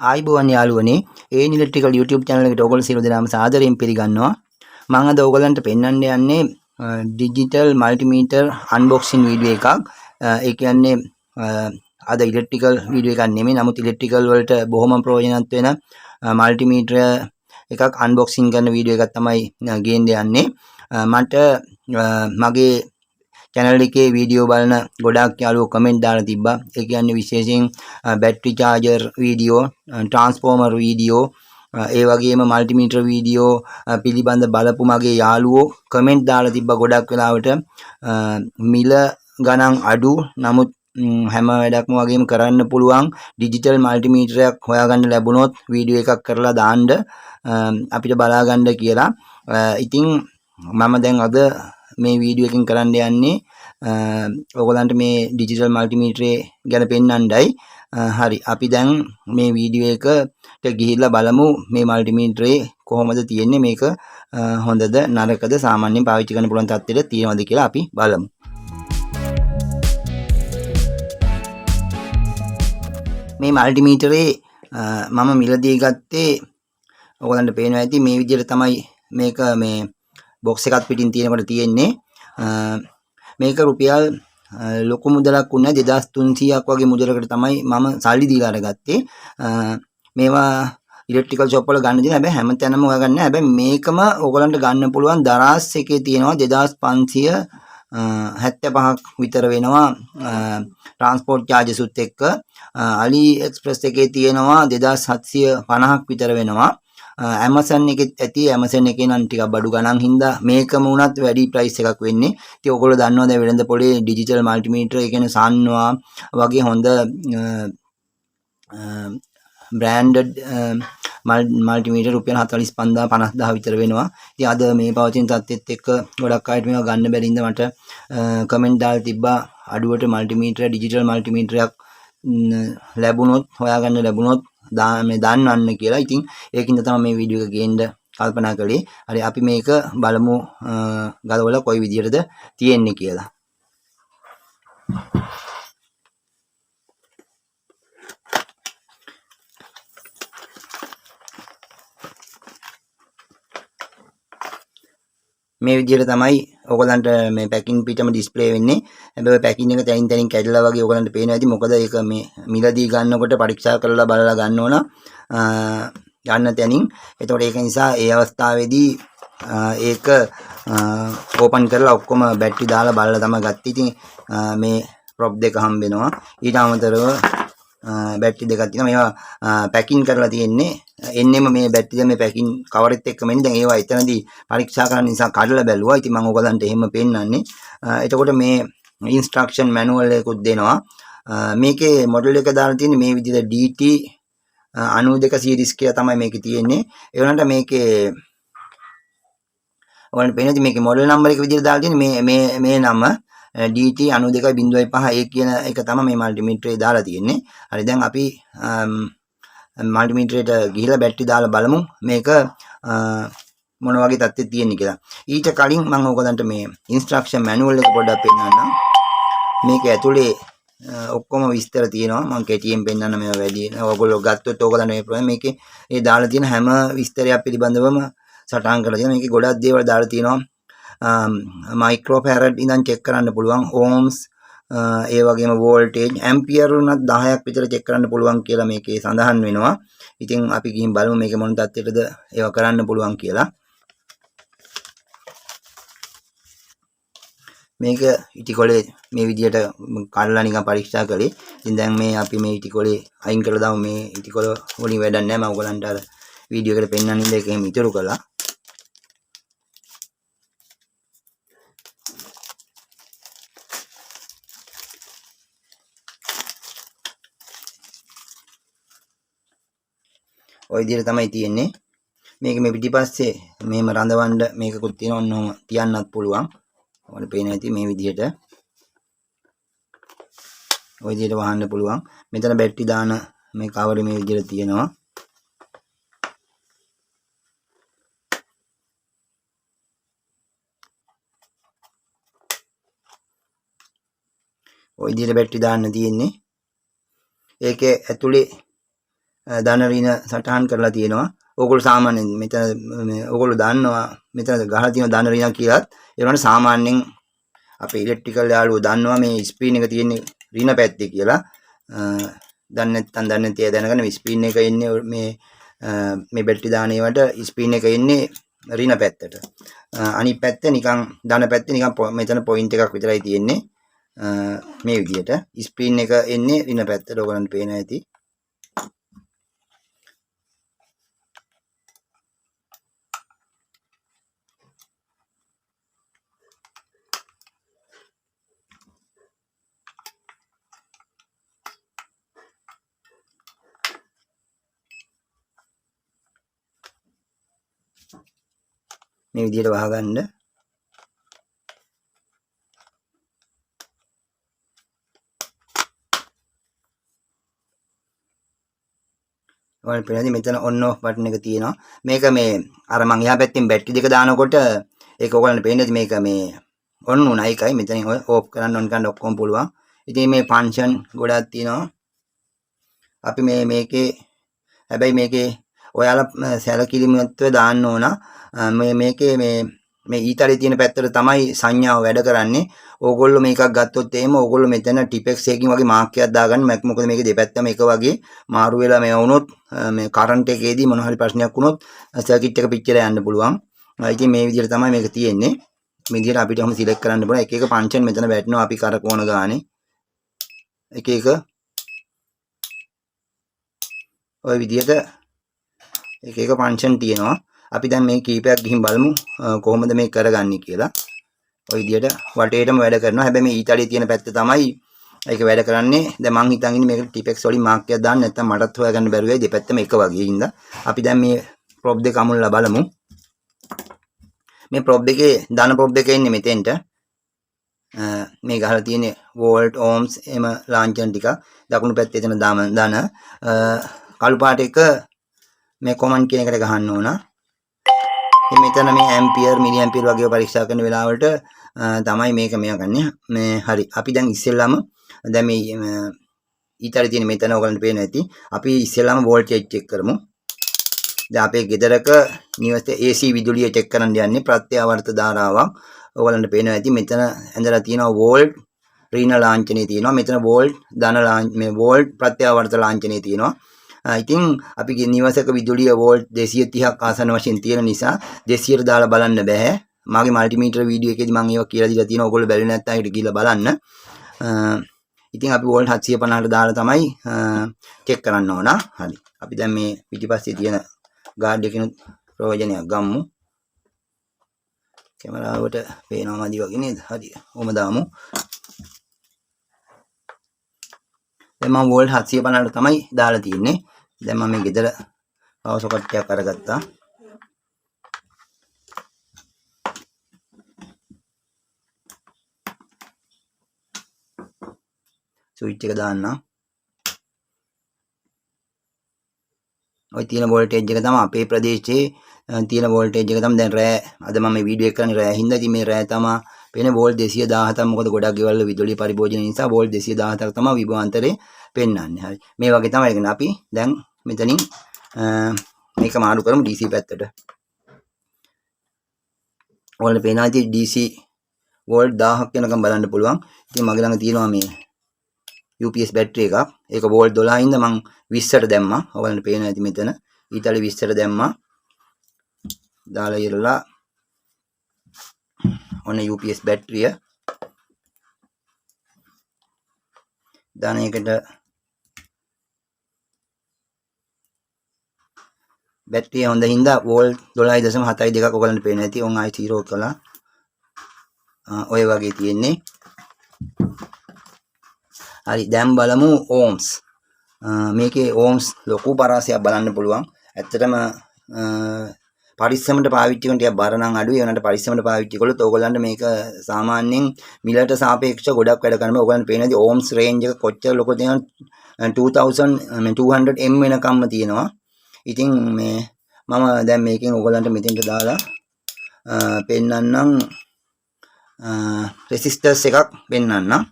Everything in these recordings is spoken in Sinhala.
ආයිබෝවන් යාළුවනේ ඒ ඉලෙක්ට්‍රිකල් YouTube channel එකට ඔයගොල්ලෝ සියලු දෙනාම සාදරයෙන් පිළිගන්නවා. මම අද ඔයගොල්ලන්ට පෙන්වන්න යන්නේ digital multimeter unboxing වීඩියෝ එකක්. ඒ කියන්නේ අද ඉලෙක්ට්‍රිකල් වීඩියෝ එකක් නෙමෙයි. නමුත් ඉලෙක්ට්‍රිකල් වලට බොහොම ප්‍රයෝජනවත් වෙන multimeter එකක් unboxing කරන වීඩියෝ එකක් තමයි ගේන්න යන්නේ. මට මගේ channel එකේ වීඩියෝ බලන ගොඩාක් යාළුවෝ කමෙන්ට් දාලා තිබ්බා. ඒ කියන්නේ විශේෂයෙන් battery charger video, transformer video, ඒ වගේම මල්ටිමීටර් වීඩියෝ පිළිබඳ බලපු මගේ යාළුවෝ කමෙන්ට් දාලා තිබ්බා ගොඩක් වෙලාවට මිල ගණන් අඩු නමුත් හැම වැඩක්ම වගේම කරන්න පුළුවන් ඩිජිටල් මල්ටිමීටර් එකක් හොයාගන්න ලැබුණොත් වීඩියෝ එකක් කරලා දාන්න අපිට බලා ගන්න කියලා. ඉතින් මම දැන් අද මේ වීඩියෝ එකකින් කරන්න යන්නේ ඔයගොල්ලන්ට මේ ඩිජිටල් මල්ටිමීටර් ගැන පෙන්වන්නයි. හරි අපි දැන් මේ වීඩියෝ එකට ගිහිල්ලා බලමු මේ මල්ටිමීටර් කොහොමද තියෙන්නේ, මේක හොඳද නරකද, සාමාන්‍යයෙන් පාවිච්චි කරන්න පුළුවන් තත්ත්වෙට තියෙනවද කියලා අපි බලමු. මේ මල්ටිමීටරේ මම මිලදී ගත්තේ ඔයගොල්ලන්ට පේනවා ඇති මේ විදිහට තමයි මේක මේ බොක්ස් එකක් පිටින් තියෙනකොට තියෙන්නේ. මේක රුපියල් ලොකු මුදලක් වුණා 2300ක් වගේ මුදලකට තමයි මම සල්ලි දීලා අරගත්තේ. මේවා ඉලෙක්ට්‍රිකල් ෂොප් වල ගන්න දින හැබැයි හැමතැනම හොයාගන්න. හැබැයි මේකම ඔයගලන්ට ගන්න පුළුවන් දරාස් එකේ තියෙනවා 2575ක් විතර වෙනවා ට්‍රාන්ස්පෝර්ට් චාර්ජස් උත් එක්ක. අලි එක්ස්ප්‍රස් එකේ තියෙනවා 2750ක් විතර වෙනවා. Amazon එකෙත් ඇති. Amazon එකේ නම් ටිකක් බඩු ගණන් හින්දා මේකම උනත් වැඩි ප්‍රයිස් එකක් වෙන්නේ. ඉතින් ඔයගොල්ලෝ දන්නවා දැන් වෙළඳ පොලේ ඩිජිටල් මල්ටිමීටර් ඒ කියන්නේ සන්වා වගේ හොඳ බ්‍රෑන්ඩඩ් මල්ටිමීටර් රුපියල් 45000 50000 විතර වෙනවා. ඉතින් අද මේ පවතින තත්ත්වෙත් එක්ක ගොඩක් අයට මේවා ගන්න බැරි ඉඳ මට කමෙන්ට් දාලා තිබ්බා අඩුවට මල්ටිමීටර් ඩිජිටල් මල්ටිමීටරයක් ලැබුණොත් හොයාගන්න ලැබුණොත් මේ දන්නවන්න කියලා. ඉතින් ඒකින්ද තමයි මේ වීඩියෝ එක ගේන්න කල්පනා කළේ. හරි අපි මේක බලමු ගලවලා කොයි විදියටද තියෙන්නේ කියලා. මේ විදිහට තමයි ඔයගලන්ට මේ පැකින් පිටම ඩිස්ප්ලේ වෙන්නේ. හැබැයි පැකින් එක තැනින් තැනින් කැඩලා වගේ ඔයගලන්ට පේනවා ඇති. මොකද ඒක මේ මිලදී ගන්නකොට පරීක්ෂා කරලා බලලා ගන්න ඕන ගන්න තැනින්. ඒතකොට ඒක නිසා ඒ අවස්ථාවේදී ඒක ඕපන් කරලා ඔක්කොම බැටරි දාලා බලලා තමයි ගත්තේ. ඉතින් මේ ප්‍රොප් දෙක හම්බ වෙනවා. ඊට අමතරව බැටරි දෙකක් තියෙනවා. මේවා පැකින් කරලා තියෙන්නේ. එන්නෙම මේ බැටරි මේ පැකින් කවරෙත් එක්කම එන්නේ. දැන් ඒවා එතනදී පරීක්ෂා කරන්න නිසා කඩලා බැලුවා. ඉතින් මම ඔයගලන්ට එහෙම පෙන්නන්නේ. එතකොට මේ ඉන්ස්ට්‍රක්ෂන් මැනුවල් එකකුත් දෙනවා. මේකේ මොඩල් එක දාලා තියෙන්නේ මේ විදිහට DT 92 සීරීස් කියලා තමයි මේකේ තියෙන්නේ. ඒ වුණාට මේකේ ඔයාලට පේනද මේකේ මොඩල් නම්බර් එක විදිහට දාලා තියෙන්නේ මේ නම DT 92.5 කියන එක තමයි මේ මල්ටිමීටරේ දාලා තියෙන්නේ. හරි දැන් අපි මල්ටිමීටරේට ගිහිලා බැටරි දාලා බලමු මේක මොන වගේ තත්ත්වෙද තියෙන්නේ කියලා. ඊට කලින් මම ඔයගලන්ට මේ ඉන්ස්ට්‍රක්ෂන් මැනුවල් එක පොඩ්ඩක් පෙන්නන්නම්. මේක ඇතුලේ ඔක්කොම විස්තර තියෙනවා. මම කෙටියෙන් පෙන්නන්න මේවා වැඩි. ඔයගොල්ලෝ ගත්තොත් ඔයගලන්ට මේ ප්‍රොබ්ලම් මේකේ ඒ දාලා තියෙන හැම විස්තරයක් පිළිබඳවම සටහන් කරලා තියෙනවා. මේකේ ගොඩක් දේවල් දාලා තියෙනවා. මයික්‍රෝ ෆැරඩ් ඉඳන් චෙක් කරන්න පුළුවන්. ඕම්ස් ඒ වගේම වෝල්ටේජ් ඇම්පියර් උනත් 10ක් විතර චෙක් කරන්න පුළුවන් කියලා මේකේ සඳහන් වෙනවා. ඉතින් අපි ගිහින් බලමු මේක මොන තත්ත්වයකටද ඒවා කරන්න පුළුවන් කියලා. මේක ඉටිකොලේ මේ විදියට කඩලා නිකන් පරීක්ෂා කළේ. ඉතින් දැන් මේ අපි මේ ඉටිකොලේ අයින් කරලා දාමු. මේ ඉටිකොල වලින් වැඩක් නැහැ. මම ඔයගලන්ට අර වීඩියෝ එකට පෙන්නන්න ඉඳලා ඒක එහෙම ඉතුරු කළා. ඔය විදිහට තමයි තියෙන්නේ. මේක මේ පිටිපස්සේ මෙහෙම රඳවන්න මේකකුත් තියෙනවා. ඔන්නෝම තියන්නත් පුළුවන්. ඔයාලට පේන ඇති මේ විදිහට. ඔය විදිහට වහන්න පුළුවන්. මෙතන බැටරි දාන මේ කවරේ මේ විදිහට තියෙනවා. ඔය විදිහට බැටරි දාන්න තියෙන්නේ. ඒකේ ඇතුලේ ධන ඍණ සටහන් කරලා තියෙනවා. ඕගොල්ලෝ සාමාන්‍යයෙන් මෙතන ඕගොල්ලෝ දන්නවා මෙතන ගහලා තියෙන ධන ඍණ කියලාත් ඒ වුණාට සාමාන්‍යයෙන් අපේ ඉලෙක්ට්‍රිකල් යාළුවෝ දන්නවා මේ ස්ක්‍රීන් එක තියෙන්නේ ඍණ පැත්තේ කියලා. දන්නේ නැත්නම් දැනගන්න මේ ස්ක්‍රීන් එක එන්නේ මේ බැටරි දාන ඒවට ස්ක්‍රීන් එක එන්නේ ඍණ පැත්තට. අනිත් පැත්ත නිකන් ධන පැත්තේ නිකන් මෙතන පොයින්ට් එකක් විතරයි තියෙන්නේ. මේ විදිහට ස්ක්‍රීන් එක එන්නේ ඍණ පැත්තට. ඔයගලන්ට පේන ඇති. මේ විදිහට වහගන්න. ඔයාලට පේනද මෙතන on off button එක තියෙනවා. මේක මේ අර මං එහා පැත්තෙන් බැටරි දෙක දානකොට ඒක ඔයගලන්ට පේනද මේක මේ on වුණා. ඒකයි මෙතනින් off කරන්න on කරන්න ඔක්කොම පුළුවන්. ඉතින් මේ ෆන්ක්ෂන් ගොඩක් තියෙනවා. අපි මේකේ හැබැයි මේකේ ඔයාලා සැලකිලිමත්ව දාන්න ඕන. මේකේ මේ ඊතලේ තියෙන පැත්තට තමයි සංඥාව වැඩ කරන්නේ. ඕගොල්ලෝ මේකක් ගත්තොත් එහෙම ඕගොල්ලෝ මෙතන ටිපෙක්ස් එකකින් වගේ මාක් එකක් දාගන්න. මොකද මේකේ දෙපැත්තම එක වගේ මාරු වෙලා මේ වුණොත් මේ කරන්ට් එකේදී මොන හරි ප්‍රශ්නයක් වුණොත් සර්කිට් එක පිච්චිලා යන්න පුළුවන්. ඉතින් මේ විදිහට තමයි මේක තියෙන්නේ. මේ විදිහට අපිට ඔහොම සිලෙක්ට් කරන්න පුළුවන්. එක එක ෆන්ක්ෂන් මෙතන වැටෙනවා අපි කරකවන ගානේ. එක එක ওই විදිහට එක එක ෆන්ක්ෂන් තියෙනවා. අපි දැන් මේ කීපයක් ගිහින් බලමු කොහොමද මේක කරගන්නේ කියලා. ওই විදිහට වටේටම වැඩ කරනවා. හැබැයි මේ ඊතලයේ තියෙන පැත්ත තමයි ඒක වැඩ කරන්නේ. දැන් මං හිතන් ඉන්නේ මේකට ටිපෙක්ස් වලින් මාක් එකක් දාන්න නැත්නම් මටත් හොයාගන්න බැරුව වෙයි. දෙපැත්තම එක වගේ හින්දා අපි දැන් මේ ප්‍රොප් දෙක අමුල්ලා බලමු. මේ ප්‍රොප් දෙකේ ධන ප්‍රොප් දෙක ඉන්නේ මෙතෙන්ට. මේ ගහලා තියෙන්නේ වෝල්ට් ඕම්ස් එම ලාංඡන ටික. දකුණු පැත්තේ එතන ධන කළු පාට එක මේ කොමන් කියන එකට ගහන්න ඕන. මෙතන මේ ඇම්පියර් මිලි ඇම්පියර් වගේ පරීක්ෂා කරන වෙලාවට තමයි මේක ගන්නේ. මේ හරි. අපි දැන් ඉස්සෙල්ලාම දැන් මේ ඊතලේ තියෙන මෙතන ඔයගලන්ට පේන ඇති. අපි ඉස්සෙල්ලාම වෝල්ටේජ් චෙක් කරමු. දැන් අපේ ගෙදරක නිවසේ AC විදුලිය චෙක් කරන්න යන්නේ ප්‍රත්‍යාවර්ත ධාරාවක්. ඔයගලන්ට පේනවා ඇති මෙතන ඇඳලා තියෙනවා වෝල්ට් ඍණ ලාංඡනයේ තියෙනවා. මෙතන වෝල්ට් ධන මේ වෝල්ට් ප්‍රත්‍යාවර්ත ලාංඡනයේ තියෙනවා. ඉතින් අපි නිවසක විදුලිය වෝල්ට් 230ක් ආසන්න වශයෙන් තියෙන නිසා 200ට දාලා බලන්න බෑ. මාගේ මල්ටිමීටර් වීඩියෝ එකේදී මම ඒවා කියලා දීලා තියෙනවා. ඔයගොල්ලෝ බැලුවේ නැත්නම් ඒකට ගිහලා බලන්න. ඉතින් අපි වෝල්ට් 750ට දාලා තමයි චෙක් කරන්න ඕන. හරි. අපි දැන් මේ පිටිපස්සේ තියෙන ගාඩ් එකකිනුත් ප්‍රයෝජනයක් ගමු. කැමරාවට පේනවා මදි වගේ නේද? හරි. ඔහොම දාමු. දැන් මම වෝල්ට් 750ට තමයි දාලා තියෙන්නේ. දැන් මම මේ ගෙදර පවර් සොකට් එකක් අරගත්තා. ස්විච් එක දාන්න. ඔය තියෙන වෝල්ටේජ් එක තමයි අපේ ප්‍රදේශයේ තියෙන වෝල්ටේජ් එක තමයි දැන් රෑ අද මම මේ වීඩියෝ එක කරන්නේ රෑ හින්දා. ඉතින් මේ රෑ තමයි පේන්නේ වෝල්ට් 217ක්. මොකද ගොඩක් ගෙවල් වල විදුලි පරිභෝජනය නිසා වෝල්ට් 217ක් තමයි විභවාන්තරේ පෙන්වන්නේ. හරි. මේ වගේ තමයි ඉගෙන අපි දැන් මෙතනින් මේක මාරු කරමු DC පැත්තට. ඔයාලට පේනවා ඉතින් DC වෝල්ට් 1000ක් වෙනකම් බලන්න පුළුවන්. ඉතින් මගේ ළඟ තියෙනවා මේ UPS බැටරි එකක්. ඒක වෝල්ට් 12 ඉඳන් මම 20ට දැම්මා. ඔයාලට පේනවා ඉතින් මෙතන ඊතලෙ 20ට දැම්මා. දාලා ඉරලා ඔන්න UPS බැටරිය දාන එකට බැටරිය හොඳ හින්දා වෝල්ට් 12.72ක් ඔයගලන්ට පේන ඇති. ඔන් ආයි 0 කළා. ඔය වගේ තියෙන්නේ. හරි. දැන් බලමු ඕම්ස්. මේකේ ඕම්ස් ලොකු පරාසයක් බලන්න පුළුවන්. ඇත්තටම පරිස්සමට පාවිච්චි කරන ටිකක් බර නම් අඩුයි. ඒනට පරිස්සමට පාවිච්චි කළොත් ඕගොල්ලන්ට මේක සාමාන්‍යයෙන් මිලට සාපේක්ෂව ගොඩක් වැඩ කරනවා. ඕගොල්ලන්ට පේනදී ඕම්ස් රේන්ජ් එක කොච්චර ලොකද තියෙනවද? 2200 m වෙනකම්ම තියෙනවා. ඉතින් මේ මම දැන් මේකෙන් ඕගොල්ලන්ට මෙතෙන්ට දාලා පෙන්නන්නම් රෙසිස්ටර්ස් එකක් පෙන්නන්නම්.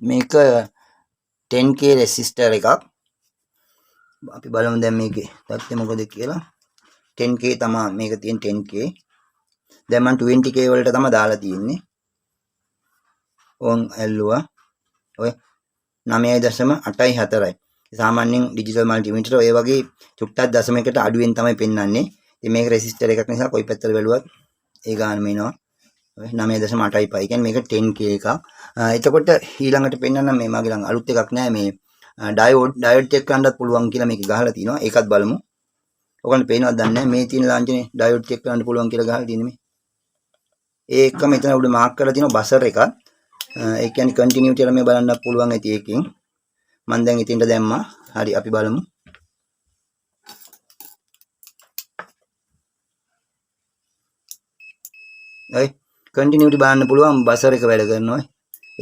මේක 10k රෙසිස්ටර් එකක්. අපි බලමු දැන් මේකේ තත්ත්වය මොකද කියලා. 10k තමයි මේක තියෙන 10k. දැන් මම 20k වලට තමයි දාලා තියෙන්නේ. ඕන් ඇල්ලුවා. ඔය 9.84යි. සාමාන්‍යයෙන් ඩිජිටල් මල්ටිමීටර ඔය වගේ චුට්ටක් දශමයකට අඩුවෙන් තමයි පෙන්වන්නේ. ඉතින් මේක රෙසිස්ටර් එකක් නිසා කොයි පැත්තට බැලුවත් ඒ ගානම එනවා. 9.8යි පයි. කියන්නේ මේක 10k එකක්. එතකොට ඊළඟට පෙන්වන්න මේ මගේ ළඟ අලුත් එකක් නෑ මේ ඩයෝඩ් චෙක් කරන්නත් පුළුවන් කියලා මේක ගහලා තිනවා. ඒකත් බලමු. ඔයගොල්ලන්ට පේනවද දන්නේ නැහැ. මේ තියෙන ලාංඡනේ ඩයෝඩ් චෙක් කරන්න පුළුවන් කියලා ගහලා තියෙන්නේ මේ. ඒ එක්ක මෙතන උඩ මාක් කරලා තියෙනවා බසර් එකක්. ඒ කියන්නේ කන්ටිනියුටි එක මේ බලන්නත් පුළුවන් ඇති එකකින්. මම දැන් ඉතින්ට දැම්මා. හරි අපි බලමු. හරි කන්ටිනියුටි බලන්න පුළුවන් බසර් එක වැඩ කරනවා.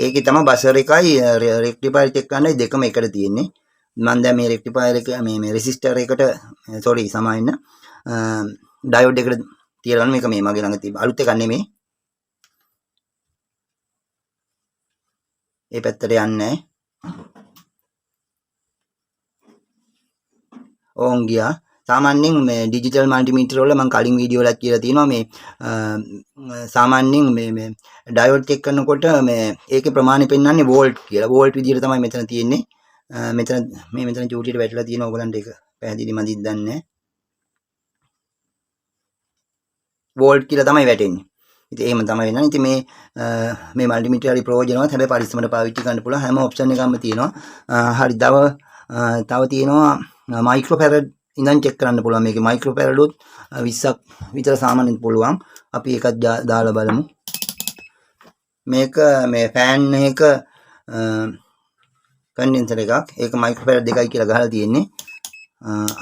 ඒකේ තමයි බසර් එකයි රෙක්ටිෆයර් චෙක් කරන්නයි දෙකම එකට තියෙන්නේ. මම දැන් මේ රෙක්ටිෆයර් එක මේ රෙසිස්ටර් එකට සෝරි සමාවෙන්න ඩයෝඩ් එකට තියලා මේක මේ මගේ ළඟ තියෙන අලුත් එකක් නෙමෙයි. ඒ පැත්තට යන්නේ නැහැ. ඕන් ගියා. සාමාන්‍යයෙන් මේ ඩිජිටල් මල්ටිමීටර වල මම කලින් වීඩියෝ වලත් කියලා තියෙනවා මේ සාමාන්‍යයෙන් මේ ඩයෝඩ් චෙක් කරනකොට මේ ඒකේ ප්‍රමාණය පෙන්වන්නේ වෝල්ට් කියලා. වෝල්ට් විදියට තමයි මෙතන තියෙන්නේ. මෙතන චූටියට වැටලා තියෙන ඕගලන්ට ඒක පැහැදිලි මදිත් දන්නේ නැහැ. වෝල්ට් කියලා තමයි වැටෙන්නේ. ඉතින් එහෙම තමයි වෙනන්නේ. ඉතින් මේ මල්ටිමීටර හරි ප්‍රයෝජනවත්. හැබැයි පරිස්සමට පාවිච්චි කරන්න පුළුවන්. හැම ඔප්ෂන් එකක්ම තියෙනවා. හරි තව තියෙනවා මයික්‍රෝෆැරඩ් ඉඳන් චෙක් කරන්න පුළුවන්. මේකේ මයික්‍රෝෆැරඩ් උත් 20ක් විතර සාමාන්‍යයෙන් පුළුවන්. අපි ඒකත් දාලා බලමු. මේක මේ ෆෑන් එක කන්ඩෙන්සර් එකක්. ඒක මයික්‍රෝෆැරඩ් 2යි කියලා ගහලා තියෙන්නේ.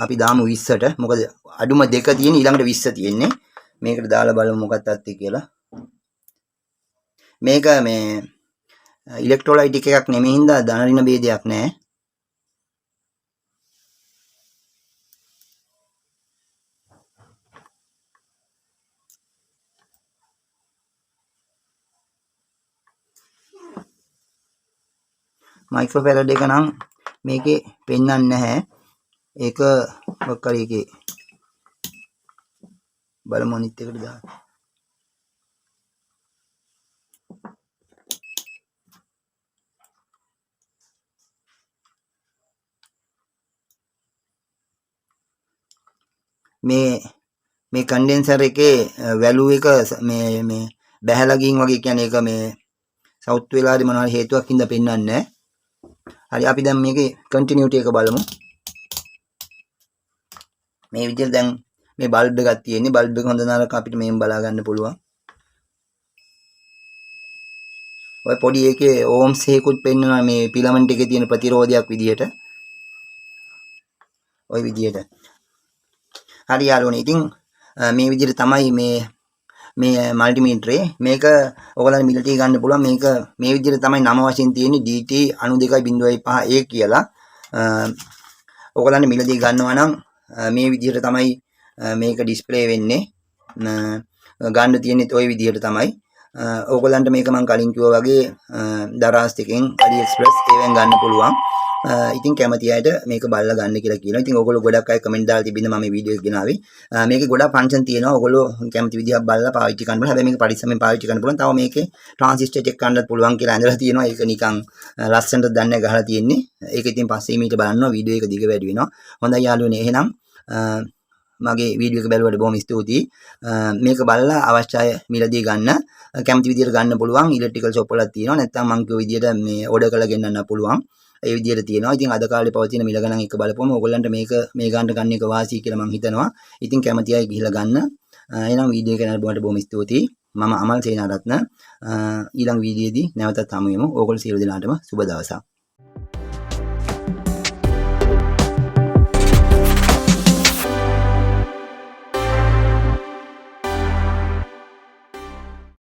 අපි දාමු 20ට. මොකද අඩුම දෙක තියෙන ඊළඟට 20 තියෙන්නේ. මේකට දාලා බලමු මොකක්ද ඇත්තේ කියලා. මේක මේ ඉලෙක්ට්‍රෝලයිටික් එකක් නෙමෙයි හින්දා ධන ඍණ ભેදයක් නැහැ. මයික්‍රෝෆැරඩ් එක නම් මේකේ පෙන්වන්නේ නැහැ. ඒක මොකක් හරි එකේ බලමු අනිත් එකට දාන්න. මේ කන්ඩෙන්සර් එකේ වැලු එක මේ බැහැලා ගින් වගේ කියන්නේ ඒක මේ සවුත් වෙලාදී මොනවා හේතුවක් හින්දා පෙන්වන්නේ නැහැ. හරි අපි දැන් මේකේ කන්ටිනියුටි එක බලමු. මේ විදිහට දැන් මේ බල්බ් එකක් තියෙන්නේ. බල්බ් එක හොඳ නරක අපිට මේන් බලා ගන්න පුළුවන්. ඔය පොඩි එකේ ඕම්ස් එකකුත් පෙන්වනවා මේ ෆිලමන්ට් එකේ තියෙන ප්‍රතිරෝධයක් විදිහට. ওই විදිහට. හරි යාළුවනේ. ඉතින් මේ විදිහට තමයි මේ මල්ටිමීටරේ මේක ඔයගොල්ලන් මිලටි ගන්න පුළුවන්. මේක මේ විදිහට තමයි නම වශයෙන් තියෙන්නේ DT 92.5A කියලා. ඔයගොල්ලන් මිලදී ගන්නවා නම් මේ විදිහට තමයි මේක ඩිස්ප්ලේ වෙන්නේ. ගන්න තියෙන්නේ ওই විදිහට තමයි. ඕගොල්ලන්ට මේක මම කලින් කිව්වා වගේ දරාස් එකෙන් AliExpress ඒවෙන් ගන්න පුළුවන්. ඉතින් කැමති අයට මේක බලලා ගන්න කියලා කියනවා. ඉතින් ඕගොල්ලෝ ගොඩක් අය කමෙන්ට් දාලා තිබින්න මම මේ වීඩියෝ එක ගෙනාවේ. මේකේ ගොඩක් ෆන්ක්ෂන් තියෙනවා. ඕගොල්ලෝ කැමති විදිහක් බලලා පාවිච්චි කරන්න පුළුවන්. හැබැයි මේක පරිස්සමෙන් පාවිච්චි කරන්න පුළුවන්. තව මේකේ ට්‍රාන්සිස්ටර් චෙක් කරන්නත් පුළුවන් කියලා ඇඳලා තියෙනවා. ඒක නිකන් ලස්සනට දන්නේ ගහලා තියෙන්නේ. ඒක ඉතින් පස්සේ මීට බලනවා වීඩියෝ එක දිග වැඩි වෙනවා. හොඳයි යාළුවනේ. එහෙනම් මගේ වීඩියෝ එක බැලුවට බොහොම ස්තුතියි. මේක බලලා අවශ්‍ය අය මිලදී ගන්න. කැමති විදිහට ගන්න පුළුවන්. ඉලෙක්ට්‍රිකල් ෂොප් වලක් තියෙනවා. නැත්නම් මං කිව්ව විදිහට මේ ඕඩර් කරලා ගෙන්නන්න පුළුවන්. ඒ විදිහට තියෙනවා. ඉතින් අද කාලේ පවතින මිල ගණන් එක බලපුවම ඕගොල්ලන්ට මේ ගන්න ගන්න එක වාසි කියලා මං හිතනවා. ඉතින් කැමති අය ගිහිල්ලා ගන්න. එහෙනම් වීඩියෝ එක නරඹුවට බොහොම ස්තුතියි. මම අමල් සේනාරත්න. ඊළඟ වීඩියෝදී නැවතත් හමු වෙමු. ඕගොල්ලෝ සියලු දෙනාටම සුබ දවසක්.